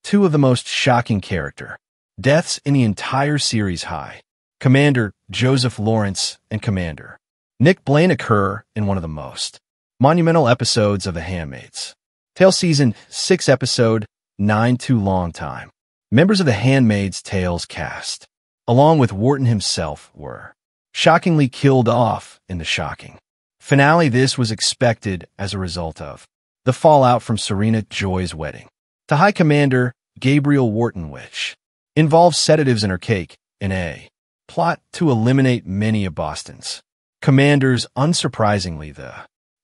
two of the most shocking character deaths in the entire series. Commander Joseph Lawrence and Commander Nick Blaine occur in one of the most monumental episodes of The Handmaid's Tale Season 6, Episode 9, Too Long Time. Members of the Handmaid's Tale's cast, along with Wharton himself, were shockingly killed off in the shocking finale. This was expected as a result of the fallout from Serena Joy's wedding to High Commander Gabriel Wharton, which involved sedatives in her cake in a plot to eliminate many of Boston's commanders. Unsurprisingly, the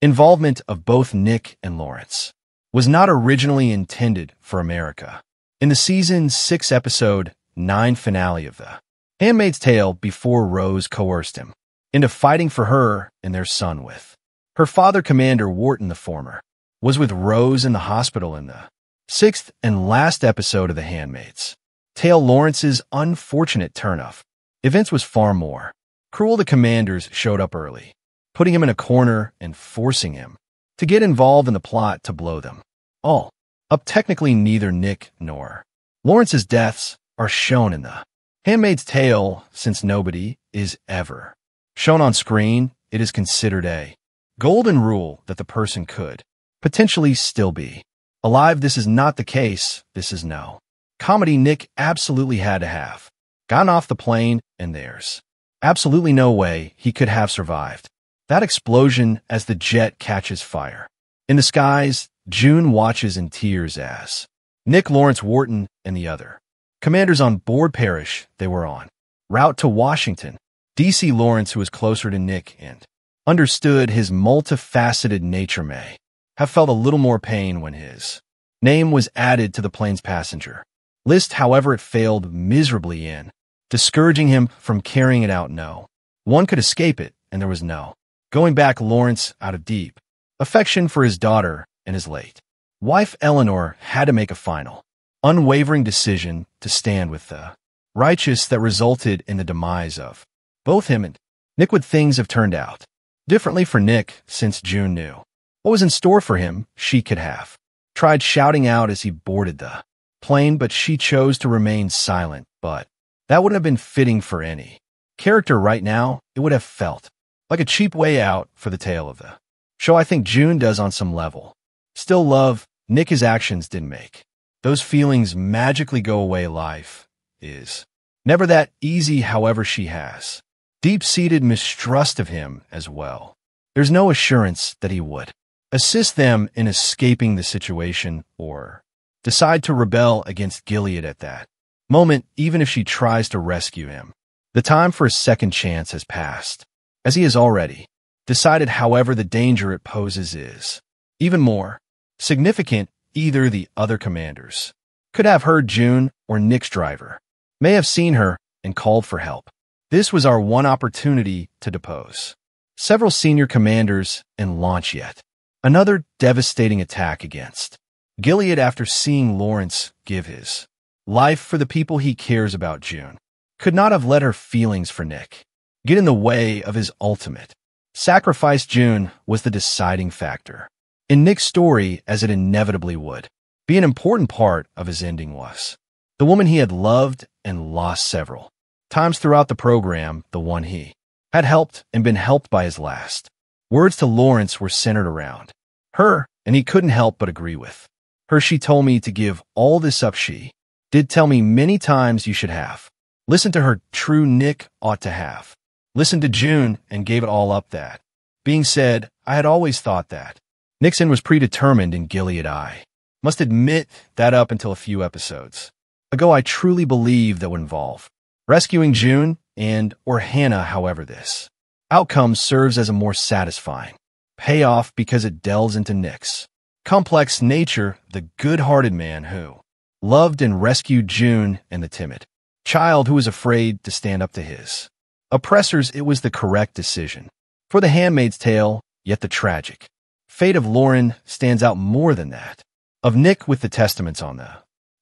involvement of both Nick and Lawrence was not originally intended for America. In the Season 6, Episode 9 finale of The Handmaid's Tale, before Rose coerced him into fighting for her and their son with her father, Commander Wharton, the former was with Rose in the hospital. In the 6th and last episode of The Handmaid's Tale, Lawrence's unfortunate turn of events was far more cruel. The commanders showed up early, putting him in a corner and forcing him to get involved in the plot to blow them all up. Technically, neither Nick nor Lawrence's deaths are shown in The Handmaid's Tale. Since nobody is ever shown on screen, it is considered a golden rule that the person could potentially still be alive. This is not the case. This is no comedy. Nick absolutely had to have gotten off the plane, and there's absolutely no way he could have survived that explosion as the jet catches fire in the skies. June watches in tears as Nick, Lawrence, Wharton, and the other commanders on board perish. They were en route to Washington, D.C. Lawrence, who was closer to Nick and understood his multifaceted nature, may have felt a little more pain when his name was added to the plane's passenger list. However, it failed miserably in discouraging him from carrying it out. No one could escape it, and there was no going back. Lawrence, out of deep affection for his daughter and his late wife Eleanor, had to make a final, unwavering decision to stand with the righteous that resulted in the demise of both him and Nick. Would things have turned out differently for Nick? Since June knew what was in store for him, she could have tried shouting out as he boarded the plane, but she chose to remain silent. But that wouldn't have been fitting for any character right now. It would have felt like a cheap way out for the tale of the show. I think June does on some level still love Nick. His actions didn't make those feelings magically go away. Life is never that easy. However, she has deep-seated mistrust of him as well. There's no assurance that he would assist them in escaping the situation or decide to rebel against Gilead at that moment, even if she tries to rescue him. The time for a second chance has passed, as he has already decided. However, the danger it poses is even more significant. Either the other commanders could have heard June, or Nick's driver may have seen her and called for help. This was our one opportunity to depose several senior commanders and launch yet another devastating attack against Gilead. After seeing Lawrence give his life for the people he cares about, June could not have let her feelings for Nick get in the way of his ultimate sacrifice. June was the deciding factor in Nick's story, as it inevitably would be an important part of his ending. Was the woman he had loved and lost several times throughout the program, the one he had helped and been helped by. His last words to Lawrence were centered around her, and he couldn't help but agree with her. She told me to give all this up. She did tell me many times you should have listened to her. True, Nick ought to have listened to June and gave it all up. That being said, I had always thought that Nixon was predetermined in Gilead. I must admit that up until a few episodes ago, I truly believed that would involve rescuing June and or Hannah. However, this outcome serves as a more satisfying payoff because it delves into Nick's complex nature, the good-hearted man who loved and rescued June, and the timid child who was afraid to stand up to his oppressors. It was the correct decision for The Handmaid's Tale, yet the tragic fate of Lauren stands out more than that of Nick. With the testaments on the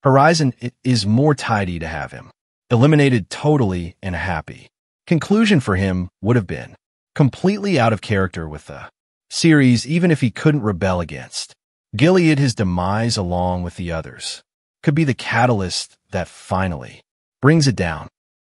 horizon, it is more tidy to have him eliminated totally, and a happy conclusion for him would have been completely out of character with the series, even if he couldn't rebel against Gilead. His demise, along with the others could be the catalyst that finally brings it down.